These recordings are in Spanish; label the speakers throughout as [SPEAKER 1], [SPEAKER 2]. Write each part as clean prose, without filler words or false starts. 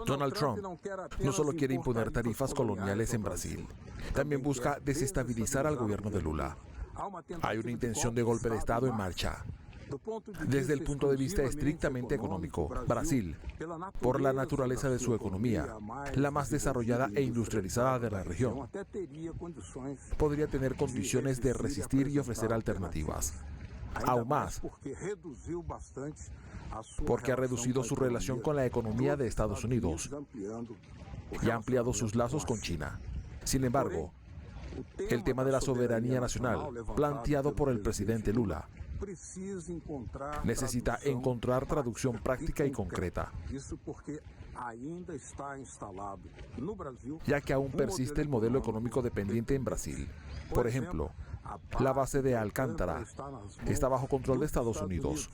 [SPEAKER 1] Donald Trump no solo quiere imponer tarifas coloniales en Brasil, también busca desestabilizar al gobierno de Lula. Hay una intención de golpe de Estado en marcha. Desde el punto de vista estrictamente económico, Brasil, por la naturaleza de su economía, la más desarrollada e industrializada de la región, podría tener condiciones de resistir y ofrecer alternativas. Aún más, porque ha reducido su relación con la economía de Estados Unidos y ha ampliado sus lazos con China. Sin embargo, el tema de la soberanía nacional, planteado por el presidente Lula, necesita encontrar traducción práctica y concreta, ya que aún persiste el modelo económico dependiente en Brasil. Por ejemplo, la base de Alcântara está bajo control de Estados Unidos.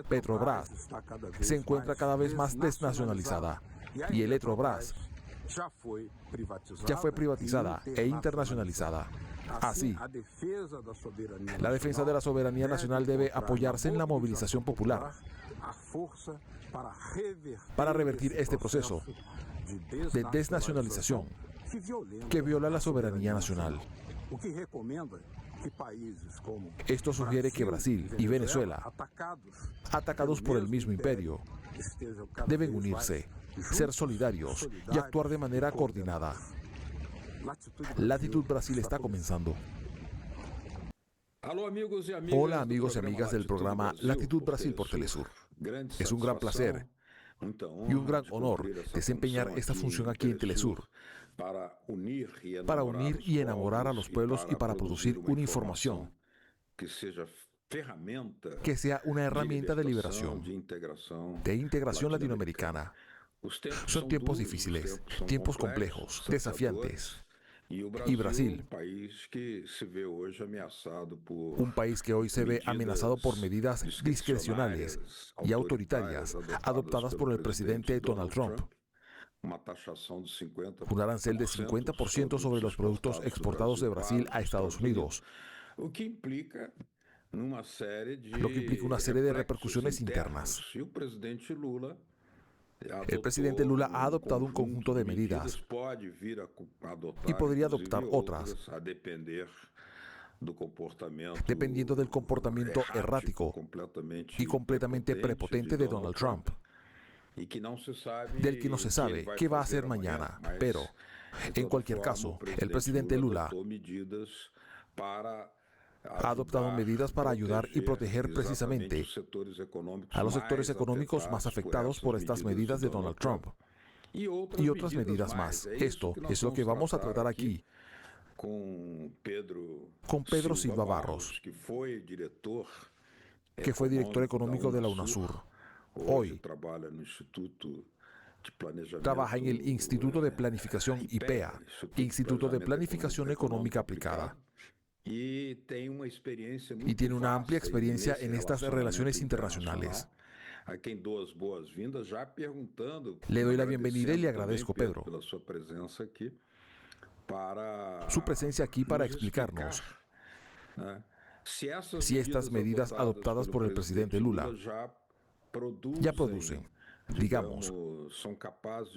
[SPEAKER 1] Petrobras se encuentra cada vez más desnacionalizada y Eletrobras ya fue privatizada e internacionalizada. Así, la defensa de la soberanía nacional debe apoyarse en la movilización popular para revertir este proceso de desnacionalización que viola la soberanía nacional. Esto sugiere que Brasil y Venezuela, atacados por el mismo imperio, deben unirse, ser solidarios y actuar de manera coordinada. Latitud Brasil está comenzando. Hola amigos y amigas del programa Latitud Brasil por Telesur. Es un gran placer y un gran honor desempeñar esta función aquí en Telesur para unir y enamorar a los pueblos y para producir una información que sea una herramienta de liberación, de integración latinoamericana. Son tiempos difíciles, tiempos complejos, desafiantes. Y Brasil, un país que hoy se ve amenazado por medidas discrecionales y autoritarias adoptadas por el presidente Donald Trump. Un arancel de 50% sobre los productos exportados de Brasil a Estados Unidos, lo que implica una serie de repercusiones internas. El presidente Lula ha adoptado un conjunto de medidas y podría adoptar otras, dependiendo del comportamiento errático y completamente prepotente de Donald Trump, del que no se sabe qué va a hacer mañana. Pero, en cualquier caso, el presidente Lula ha adoptado medidas para ayudar y proteger precisamente a los sectores económicos más afectados por estas medidas de Donald Trump y otras medidas más. Esto es lo que vamos a tratar aquí con Pedro Silva Barros, que fue director económico de la UNASUR. Hoy trabaja en el Instituto de Planificación IPEA, Instituto de Planificación Económica Aplicada. Y tiene una amplia experiencia en estas relaciones internacionales. Le doy la bienvenida y le agradezco, Pedro, su presencia aquí para explicarnos si estas medidas adoptadas por el presidente Lula ya producen, digamos, son capaces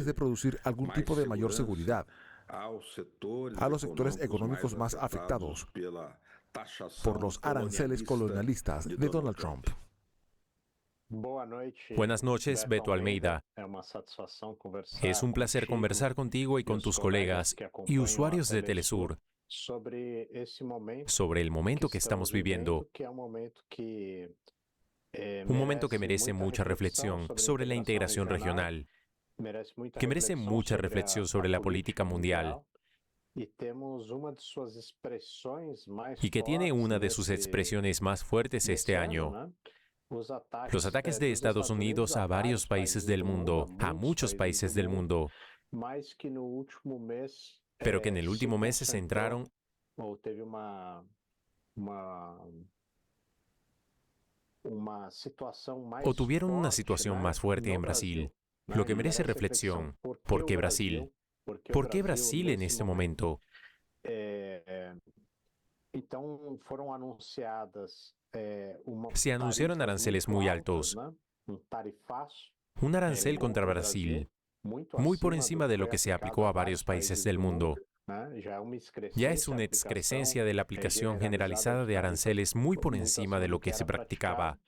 [SPEAKER 1] de producir algún tipo de mayor seguridad a los sectores económicos más afectados por los aranceles colonialistas de Donald Trump.
[SPEAKER 2] Buenas noches, Beto Almeida. Es un placer conversar contigo y con tus colegas y usuarios de Telesur sobre el momento que estamos viviendo. Un momento que merece mucha reflexión sobre la integración regional, que merece mucha reflexión sobre la política mundial y que tiene una de sus expresiones más fuertes este año. Los ataques de Estados Unidos a varios países del mundo, a muchos países del mundo, pero que en el último mes se centraron o tuvieron una situación más fuerte en Brasil, lo que merece reflexión. ¿Por qué Brasil? ¿Por qué Brasil en este momento? Se anunciaron aranceles muy altos, Un arancel contra Brasil, muy por encima de lo que se aplicó a varios países del mundo. Ya es una excrescencia de la aplicación generalizada de aranceles muy por encima de lo que se practicaba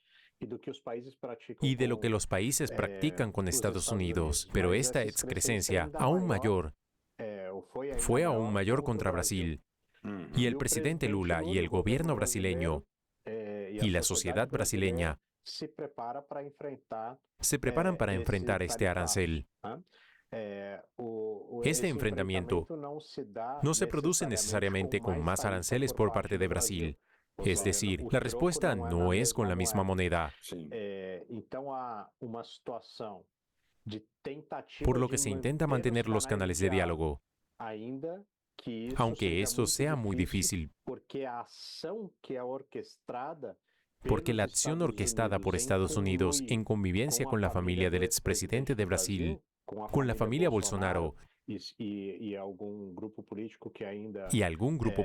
[SPEAKER 2] y de lo que los países practican con Estados Unidos. Pero esta excrescencia, aún mayor, fue aún mayor contra Brasil. Y el presidente Lula y el gobierno brasileño y la sociedad brasileña se preparan para enfrentar este arancel. Este enfrentamiento no se produce necesariamente con más aranceles por parte de Brasil. Es decir, la respuesta no es con la misma moneda. Por lo que se intenta mantener los canales de diálogo, aunque esto sea muy difícil, porque la acción orquestada por Estados Unidos en convivencia con la familia del expresidente de Brasil, con la familia Bolsonaro y algún grupo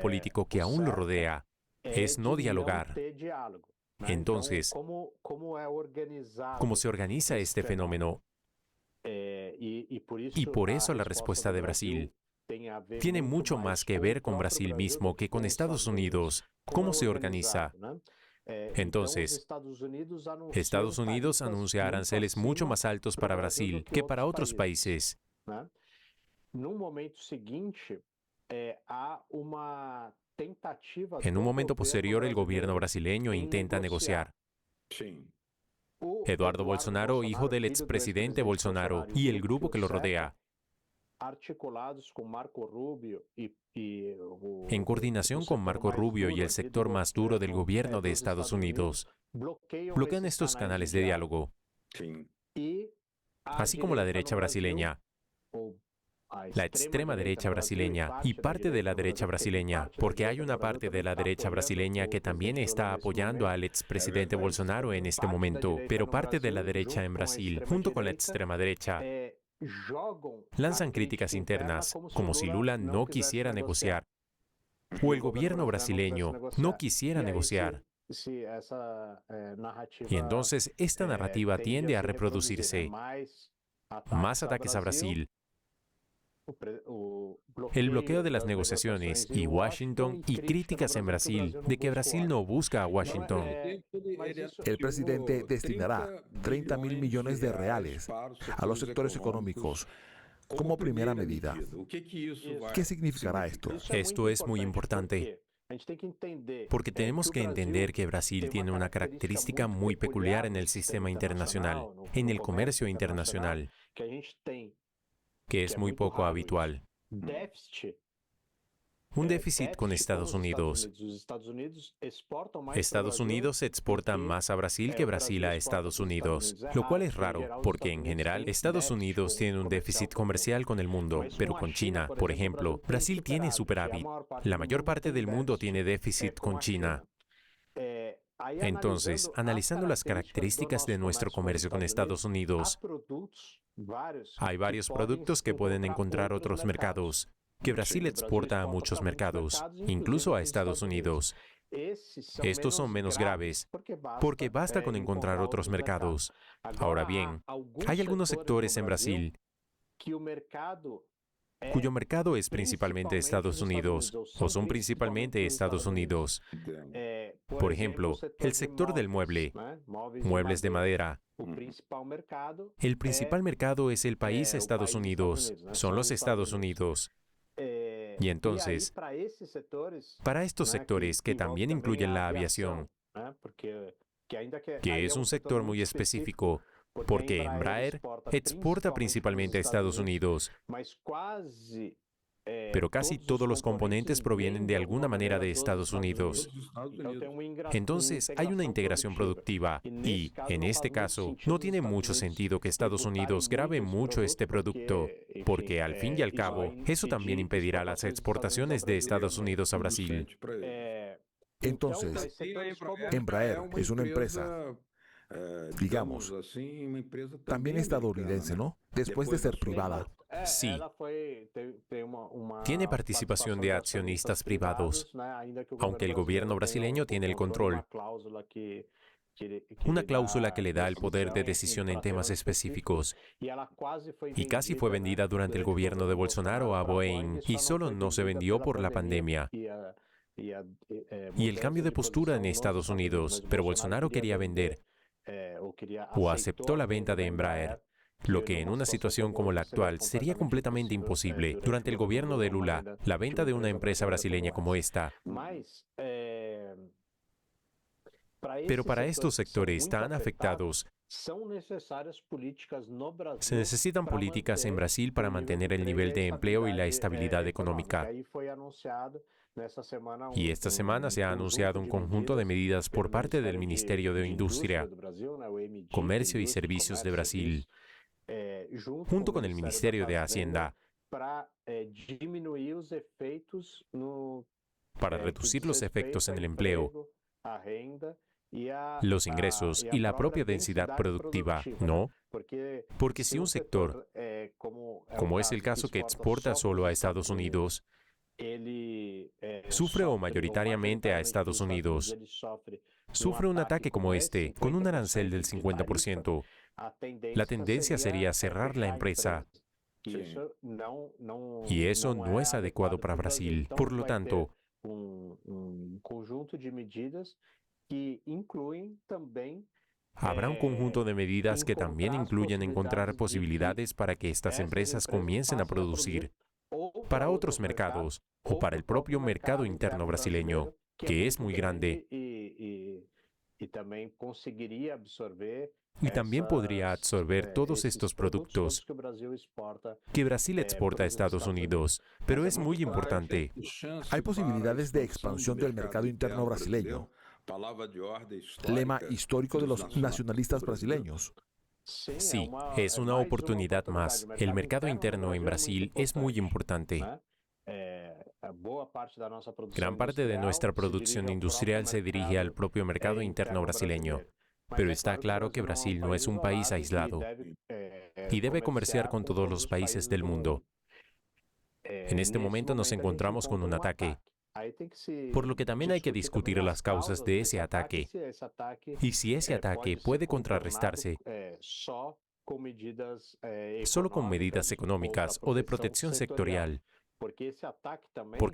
[SPEAKER 2] político que aún lo rodea, es no dialogar. Entonces, ¿cómo se organiza este fenómeno? Y por eso la respuesta de Brasil tiene mucho más que ver con Brasil mismo que con Estados Unidos. ¿Cómo se organiza? Entonces, Estados Unidos anuncia aranceles mucho más altos para Brasil que para otros países. En un momento posterior, el gobierno brasileño intenta negociar. Eduardo Bolsonaro, hijo del expresidente Bolsonaro, y el grupo que lo rodea, en coordinación con Marco Rubio y el sector más duro del gobierno de Estados Unidos, bloquean estos canales de diálogo, así como la derecha brasileña, la extrema derecha brasileña y parte de la derecha brasileña, porque hay una parte de la derecha brasileña que también está apoyando al expresidente Bolsonaro en este momento, pero parte de la derecha en Brasil, junto con la extrema derecha, lanzan críticas internas, como si Lula no quisiera negociar, o el gobierno brasileño no quisiera negociar. Y entonces esta narrativa tiende a reproducirse. Más ataques a Brasil, el bloqueo de las negociaciones y Washington y críticas en Brasil de que Brasil no busca a Washington.
[SPEAKER 1] El presidente destinará 30.000 millones de reales a los sectores económicos como primera medida. ¿Qué significará esto?
[SPEAKER 2] Esto es muy importante, porque tenemos que entender que Brasil tiene una característica muy peculiar en el sistema internacional, en el comercio internacional, que es muy poco habitual. Un déficit con Estados Unidos. Estados Unidos exporta más a Brasil que Brasil a Estados Unidos, lo cual es raro, porque en general Estados Unidos tiene un déficit comercial con el mundo, pero con China, por ejemplo, Brasil tiene superávit. La mayor parte del mundo tiene déficit con China. Entonces, analizando las características de nuestro comercio con Estados Unidos, hay varios productos que pueden encontrar otros mercados, que Brasil exporta a muchos mercados, incluso a Estados Unidos. Estos son menos graves, porque basta con encontrar otros mercados. Ahora bien, hay algunos sectores en Brasil cuyo mercado es principalmente Estados Unidos, o son principalmente Estados Unidos. Por ejemplo, el sector del mueble, muebles de madera. El principal mercado es el país Estados Unidos, son los Estados Unidos. Y entonces, para estos sectores que también incluyen la aviación, que es un sector muy específico, porque Embraer exporta principalmente a Estados Unidos, pero casi todos los componentes provienen de alguna manera de Estados Unidos. Entonces, hay una integración productiva y, en este caso, no tiene mucho sentido que Estados Unidos grabe mucho este producto, porque al fin y al cabo, eso también impedirá las exportaciones de Estados Unidos a Brasil.
[SPEAKER 1] Entonces, Embraer es una empresa, digamos, también estadounidense, ¿no? Después de ser privada.
[SPEAKER 2] Sí. Tiene participación de accionistas privados, aunque el gobierno brasileño tiene el control. Una cláusula que le da el poder de decisión en temas específicos. Y casi fue vendida durante el gobierno de Bolsonaro a Boeing, y solo no se vendió por la pandemia y el cambio de postura en Estados Unidos, pero Bolsonaro quería vender o aceptó la venta de Embraer, lo que en una situación como la actual sería completamente imposible. Durante el gobierno de Lula, la venta de una empresa brasileña como esta. Pero para estos sectores tan afectados, se necesitan políticas en Brasil para mantener el nivel de empleo y la estabilidad económica. Y esta semana se ha anunciado un conjunto de medidas por parte del Ministerio de Industria, Comercio y Servicios de Brasil, junto con el Ministerio de Hacienda, para reducir los efectos en el empleo, los ingresos y la propia densidad productiva, ¿no? Porque si un sector, como es el caso que exporta solo a Estados Unidos, sufre o mayoritariamente a Estados Unidos, sufre un ataque como este, con un arancel del 50%, la tendencia sería cerrar la empresa. Y eso no es adecuado para Brasil. Por lo tanto, habrá un conjunto de medidas que también incluyen encontrar posibilidades para que estas empresas comiencen a producir para otros mercados o para el propio mercado interno brasileño, que es muy grande. Y también podría absorber todos estos productos que Brasil exporta a Estados Unidos. Pero es muy importante.
[SPEAKER 1] Hay posibilidades de expansión del mercado interno brasileño, lema histórico de los nacionalistas brasileños.
[SPEAKER 2] Sí, es una oportunidad más. El mercado interno en Brasil es muy importante. Gran parte de nuestra producción industrial se dirige al propio mercado interno brasileño. Pero está claro que Brasil no es un país aislado y debe comerciar con todos los países del mundo. En este momento nos encontramos con un ataque, por lo que también hay que discutir las causas de ese ataque y si ese ataque puede contrarrestarse solo con medidas económicas o de protección sectorial, porque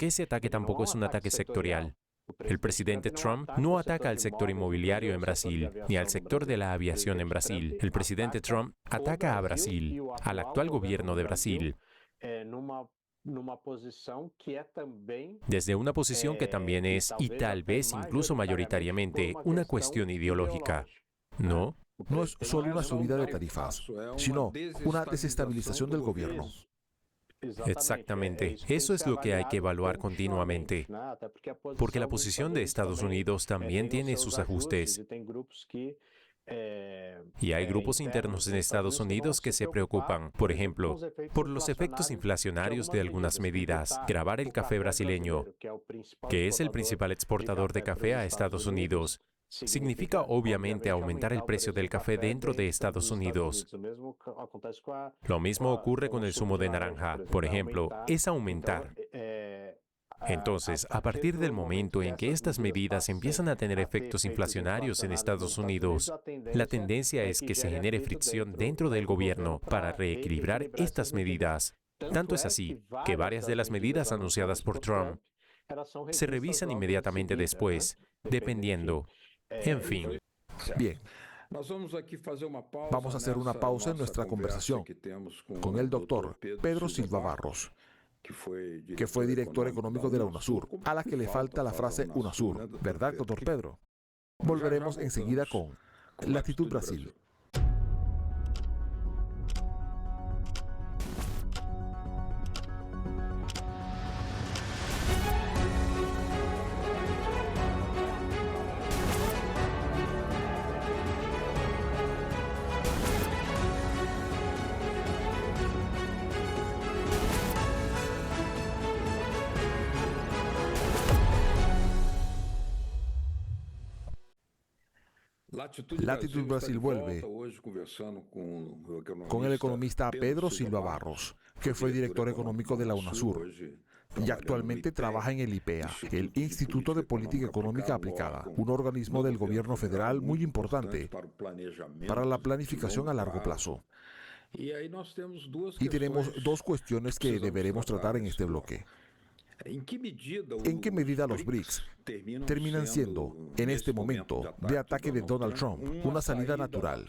[SPEAKER 2] ese ataque tampoco es un ataque sectorial. El presidente Trump no ataca al sector inmobiliario en Brasil, ni al sector de la aviación en Brasil. El presidente Trump ataca a Brasil, al actual gobierno de Brasil, desde una posición que también es, y tal vez incluso mayoritariamente, una cuestión ideológica, ¿no?
[SPEAKER 1] No es solo una subida de tarifas, sino una desestabilización del gobierno.
[SPEAKER 2] Exactamente. Eso es lo que hay que evaluar continuamente, porque la posición de Estados Unidos también tiene sus ajustes. Y hay grupos internos en Estados Unidos que se preocupan, por ejemplo, por los efectos inflacionarios de algunas medidas. Grabar el café brasileño, que es el principal exportador de café a Estados Unidos, significa obviamente aumentar el precio del café dentro de Estados Unidos. Lo mismo ocurre con el zumo de naranja, por ejemplo, es aumentar. Entonces, a partir del momento en que estas medidas empiezan a tener efectos inflacionarios en Estados Unidos, la tendencia es que se genere fricción dentro del gobierno para reequilibrar estas medidas. Tanto es así que varias de las medidas anunciadas por Trump se revisan inmediatamente después, dependiendo. En fin.
[SPEAKER 1] Bien. Vamos a hacer una pausa en nuestra conversación con el doctor Pedro Silva Barros, que fue director económico de la UNASUR, a la que le falta la frase UNASUR, ¿verdad, doctor Pedro? Volveremos enseguida con Latitud Brasil. Latitud Brasil vuelve con el economista Pedro Silva Barros, que fue director económico de la UNASUR y actualmente trabaja en el IPEA, el Instituto de Política Económica Aplicada, un organismo del gobierno federal muy importante para la planificación a largo plazo. Y tenemos dos cuestiones que deberemos tratar en este bloque. ¿En qué medida los BRICS terminan siendo, en este momento, de ataque de Donald Trump, una salida natural?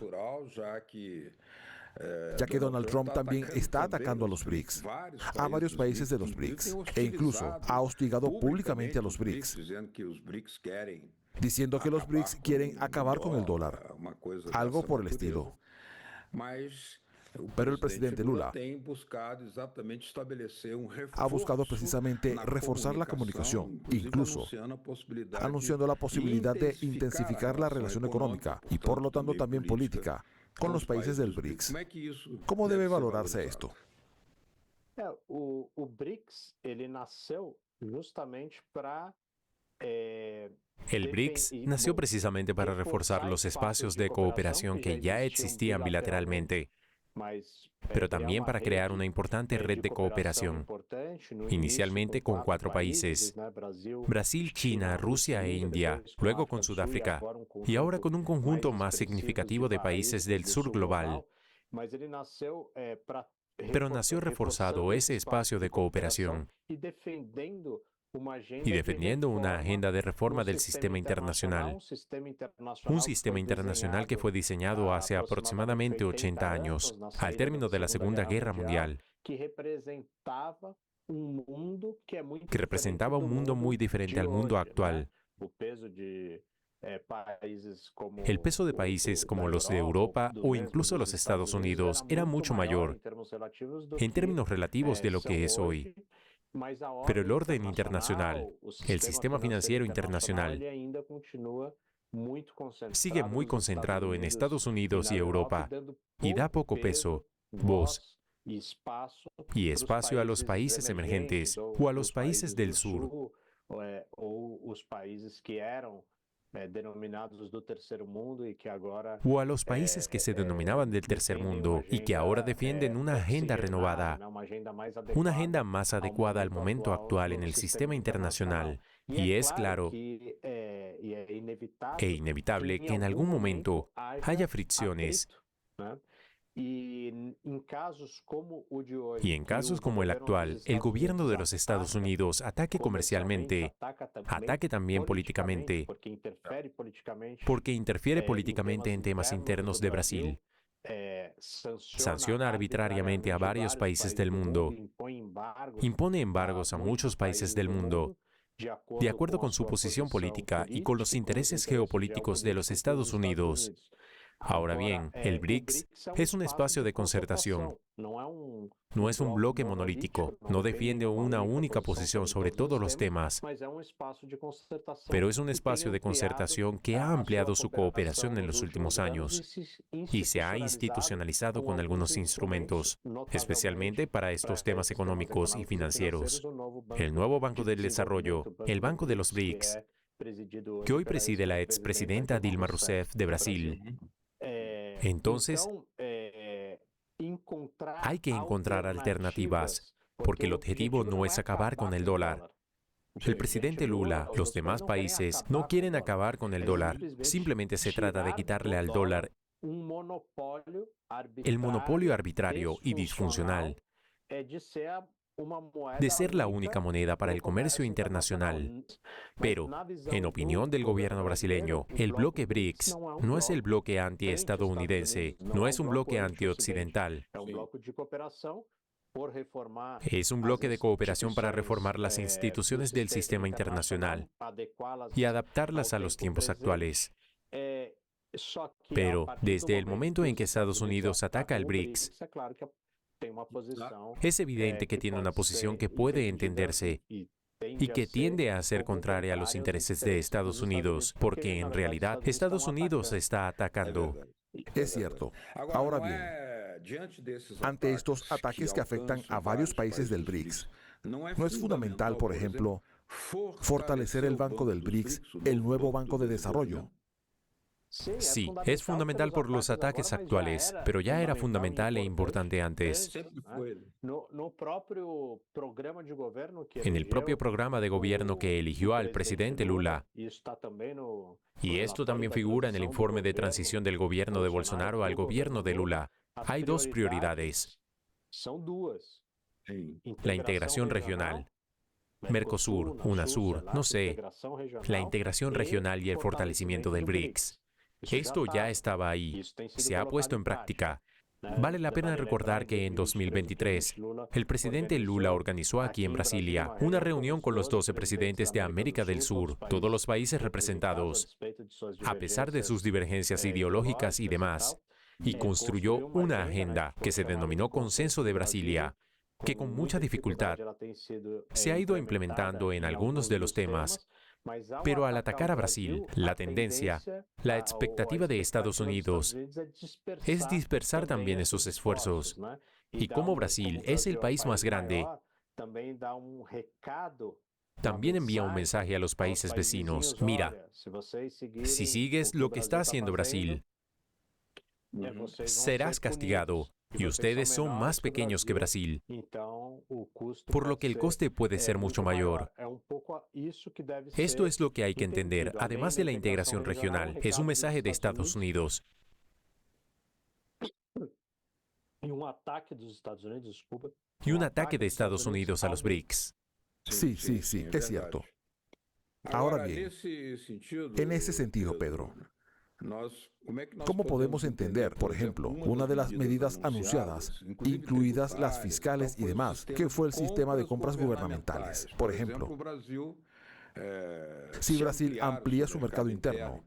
[SPEAKER 1] Ya que Donald Trump también está atacando a los BRICS, a varios países de los BRICS, e incluso ha hostigado públicamente a los BRICS, diciendo que los BRICS quieren acabar con el dólar, algo por el estilo. Pero el presidente Lula ha buscado precisamente reforzar la comunicación, incluso anunciando la posibilidad de intensificar la relación económica y por lo tanto también política con los países del BRICS. ¿Cómo debe valorarse esto?
[SPEAKER 3] O BRICS, ele nasceu justamente para
[SPEAKER 2] El BRICS nació precisamente para reforzar los espacios de cooperación que ya existían bilateralmente, pero también para crear una importante red de cooperación, inicialmente con 4 países: Brasil, China, Rusia e India, luego con Sudáfrica, y ahora con un conjunto más significativo de países del sur global. Pero nació reforzado ese espacio de cooperación y defendiendo una agenda de reforma del sistema internacional. Un sistema internacional que fue diseñado hace aproximadamente 80 años, al término de la Segunda Guerra Mundial, que representaba un mundo muy diferente al mundo actual. El peso de países como los de Europa o incluso los Estados Unidos era mucho mayor en términos relativos de lo que es hoy. Pero el orden internacional, el sistema financiero internacional, sigue muy concentrado en Estados Unidos y Europa y da poco peso, voz y espacio a los países emergentes o a los países del sur. O a los países que se denominaban del tercer mundo y que ahora defienden una agenda renovada, una agenda más adecuada al momento actual en el sistema internacional. Y es claro e inevitable que en algún momento haya fricciones. Y en casos como el actual, el gobierno de los Estados Unidos ataque comercialmente, ataque también políticamente, porque interfiere políticamente en temas internos de Brasil, sanciona arbitrariamente a varios países del mundo, impone embargos a muchos países del mundo, de acuerdo con su posición política y con los intereses geopolíticos de los Estados Unidos. Ahora bien, el BRICS es un espacio de concertación. No es un bloque monolítico, no defiende una única posición sobre todos los temas, pero es un espacio de concertación que ha ampliado su cooperación en los últimos años y se ha institucionalizado con algunos instrumentos, especialmente para estos temas económicos y financieros. El nuevo Banco del Desarrollo, el Banco de los BRICS, que hoy preside la expresidenta Dilma Rousseff de Brasil. Entonces, hay que encontrar alternativas, porque el objetivo no es acabar con el dólar. El presidente Lula, los demás países, no quieren acabar con el dólar. Simplemente se trata de quitarle al dólar el monopolio arbitrario y disfuncional de ser la única moneda para el comercio internacional. Pero, en opinión del gobierno brasileño, el bloque BRICS no es el bloque anti-estadounidense, no es un bloque anti-occidental. Es un bloque de cooperación para reformar las instituciones del sistema internacional y adaptarlas a los tiempos actuales. Pero, desde el momento en que Estados Unidos ataca al BRICS, es evidente que tiene una posición que puede entenderse y que tiende a ser contraria a los intereses de Estados Unidos, porque en realidad Estados Unidos está atacando.
[SPEAKER 1] Es cierto. Ahora bien, ante estos ataques que afectan a varios países del BRICS, ¿no es fundamental, por ejemplo, fortalecer el Banco del BRICS, el nuevo Banco de Desarrollo?
[SPEAKER 2] Sí, es fundamental por los ataques actuales, pero ya era fundamental e importante antes. En el propio programa de gobierno que eligió al presidente Lula, y esto también figura en el informe de transición del gobierno de Bolsonaro al gobierno de Lula, hay dos prioridades: la integración regional, Mercosur, UNASUR, no sé, la integración regional y el fortalecimiento del BRICS. Esto ya estaba ahí, se ha puesto en práctica. Vale la pena recordar que en 2023, el presidente Lula organizó aquí en Brasilia una reunión con los 12 presidentes de América del Sur, todos los países representados, a pesar de sus divergencias ideológicas y demás, y construyó una agenda que se denominó Consenso de Brasilia, que con mucha dificultad se ha ido implementando en algunos de los temas. Pero al atacar a Brasil, la tendencia, la expectativa de Estados Unidos es dispersar también esos esfuerzos. Y como Brasil es el país más grande, también envía un mensaje a los países vecinos. Mira, si sigues lo que está haciendo Brasil, serás castigado. Y ustedes son más pequeños que Brasil, por lo que el coste puede ser mucho mayor. Esto es lo que hay que entender, además de la integración regional. Es un mensaje de Estados Unidos. Y un ataque de Estados Unidos a los BRICS.
[SPEAKER 1] Sí, es cierto. Ahora bien, en ese sentido, Pedro, ¿cómo podemos entender, por ejemplo, una de las medidas anunciadas, incluidas las fiscales y demás, que fue el sistema de compras gubernamentales? Por ejemplo, si Brasil amplía su mercado interno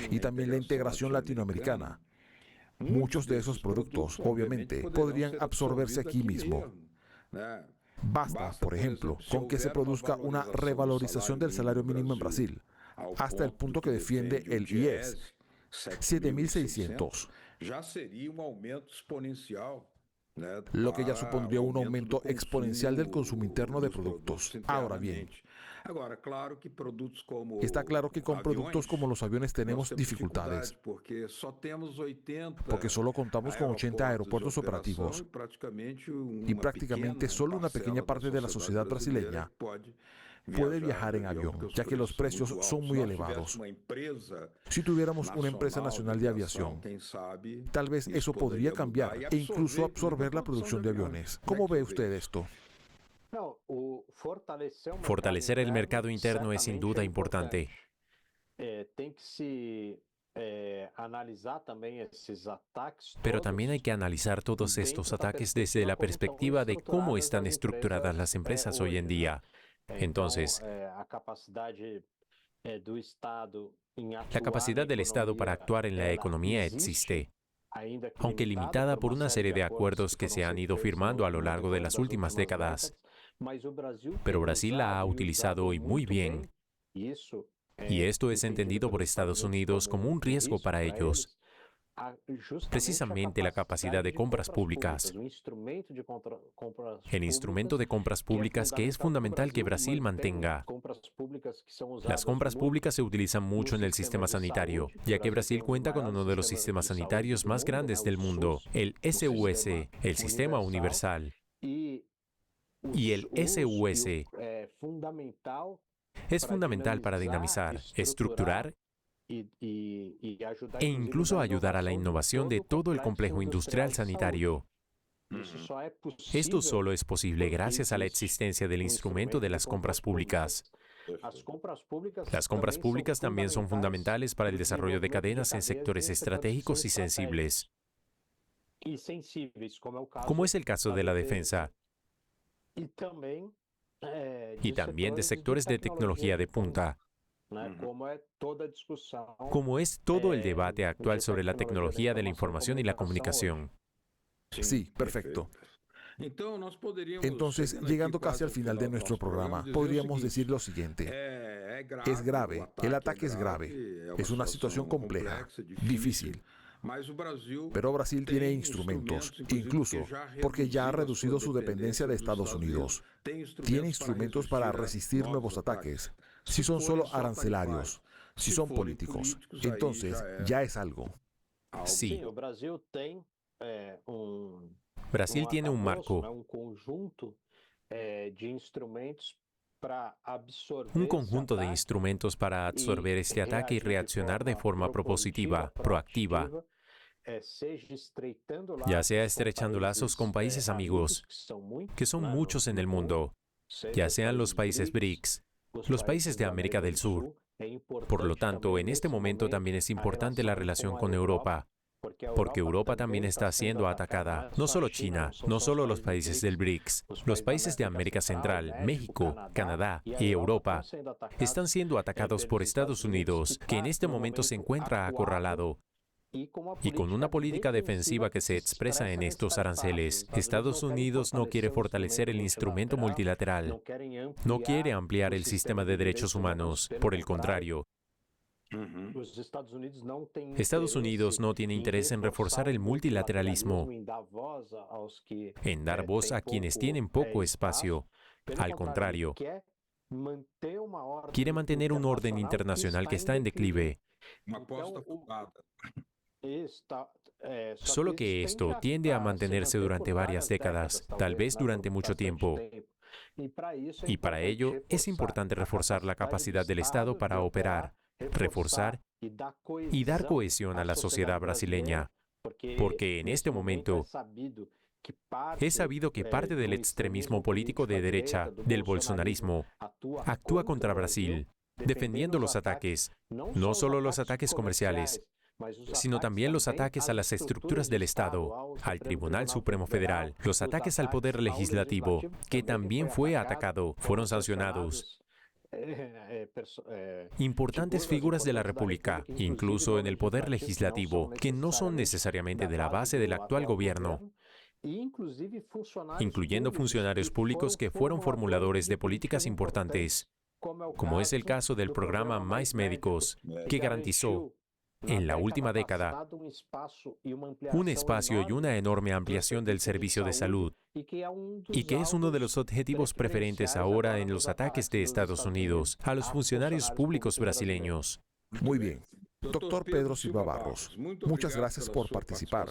[SPEAKER 1] y también la integración latinoamericana, muchos de esos productos, obviamente, podrían absorberse aquí mismo. Basta, por ejemplo, con que se produzca una revalorización del salario mínimo en Brasil, hasta el punto que defiende el IES, 7.600, lo que ya supondría un aumento exponencial del consumo interno de productos. Ahora bien, está claro que con productos como los aviones tenemos dificultades, porque solo contamos con 80 aeropuertos operativos y prácticamente solo una pequeña parte de la sociedad brasileña puede viajar en avión, ya que los precios son muy elevados. Si tuviéramos una empresa nacional de aviación, tal vez eso podría cambiar e incluso absorber la producción de aviones. ¿Cómo ve usted esto?
[SPEAKER 2] Fortalecer el mercado interno es sin duda importante. Pero también hay que analizar todos estos ataques desde la perspectiva de cómo están estructuradas las empresas hoy en día. Entonces, la capacidad del Estado para actuar en la economía existe, aunque limitada por una serie de acuerdos que se han ido firmando a lo largo de las últimas décadas. Pero Brasil la ha utilizado y muy bien. Y esto es entendido por Estados Unidos como un riesgo para ellos. Precisamente la capacidad de compras públicas. El instrumento de compras públicas que es fundamental que Brasil mantenga. Las compras públicas se utilizan mucho en el sistema sanitario, ya que Brasil cuenta con uno de los sistemas sanitarios más grandes del mundo, el SUS, el Sistema Universal. Y el SUS es fundamental para dinamizar, estructurar e incluso ayudar a la innovación de todo el complejo industrial sanitario. Esto solo es posible gracias a la existencia del instrumento de las compras públicas. Las compras públicas también son fundamentales para el desarrollo de cadenas en sectores estratégicos y sensibles, como es el caso de la defensa, y también de sectores de tecnología de punta, como es todo el debate actual sobre la tecnología de la información y la comunicación.
[SPEAKER 1] Sí, perfecto. Entonces, llegando casi al final de nuestro programa, podríamos decir lo siguiente. Es grave, el ataque es grave, es una situación compleja, difícil. Pero Brasil tiene instrumentos, incluso porque ya ha reducido su dependencia de Estados Unidos. Tiene instrumentos para resistir nuevos ataques, si son solo arancelarios. Si son políticos, entonces ya es algo.
[SPEAKER 2] Sí.
[SPEAKER 3] Sim, o Brasil tem
[SPEAKER 2] Brasil tiene un
[SPEAKER 3] arcabouço,
[SPEAKER 2] marco,
[SPEAKER 3] um conjunto de instrumentos para absorver
[SPEAKER 2] un
[SPEAKER 3] esse
[SPEAKER 2] conjunto de
[SPEAKER 3] ataque
[SPEAKER 2] instrumentos para absorber este ataque y
[SPEAKER 3] reagir de
[SPEAKER 2] reaccionar de forma
[SPEAKER 3] propositiva,
[SPEAKER 2] proactiva,
[SPEAKER 3] seja estreitando
[SPEAKER 2] ya sea
[SPEAKER 3] laços com
[SPEAKER 2] estrechando lazos con países amigos, que son muchos en el mundo, ya sean los países BRICS, los países de América del Sur. Por lo tanto, en este momento también es importante la relación con Europa, porque Europa también está siendo atacada. No solo China, no solo los países del BRICS, los países de América Central, México, Canadá y Europa están siendo atacados por Estados Unidos, que en este momento se encuentra acorralado. Y con una política defensiva que se expresa en estos aranceles, Estados Unidos no quiere fortalecer el instrumento multilateral, no quiere ampliar el sistema de derechos humanos. Por el contrario, Estados Unidos no tiene interés en reforzar el multilateralismo, en dar voz a quienes tienen poco espacio. Al contrario, quiere mantener un orden internacional que está en declive. Solo que esto tiende a mantenerse durante varias décadas, tal vez durante mucho tiempo. Y para ello es importante reforzar la capacidad del Estado para operar, reforzar y dar cohesión a la sociedad brasileña, porque en este momento es sabido que parte del extremismo político de derecha, del bolsonarismo, actúa contra Brasil, defendiendo los ataques, no solo los ataques comerciales, sino también los ataques a las estructuras del Estado, al Tribunal Supremo Federal, los ataques al Poder Legislativo, que también fue atacado, fueron sancionados. Importantes figuras de la República, incluso en el Poder Legislativo, que no son necesariamente de la base del actual gobierno, incluyendo funcionarios públicos que fueron formuladores de políticas importantes, como es el caso del programa Mais Médicos, que garantizó en la última década un espacio y una enorme ampliación del servicio de salud, y que es uno de los objetivos preferentes ahora en los ataques de Estados Unidos a los funcionarios públicos brasileños.
[SPEAKER 1] Muy bien. Doctor Pedro Silva Barros, muchas gracias por participar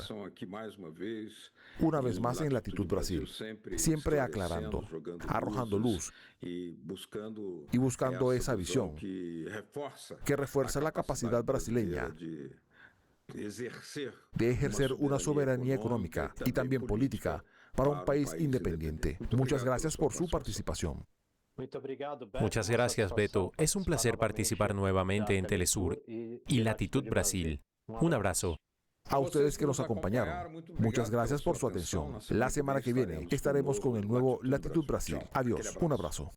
[SPEAKER 1] una vez más en Latitud Brasil, siempre aclarando, arrojando luz y buscando esa visión que refuerza la capacidad brasileña de ejercer una soberanía económica y también política para un país independiente. Muchas gracias por su participación.
[SPEAKER 2] Muchas gracias, Beto. Es un placer participar nuevamente en Telesur y Latitud Brasil. Un abrazo.
[SPEAKER 1] A ustedes que nos acompañaron, muchas gracias por su atención. La semana que viene estaremos con el nuevo Latitud Brasil. Adiós, un abrazo.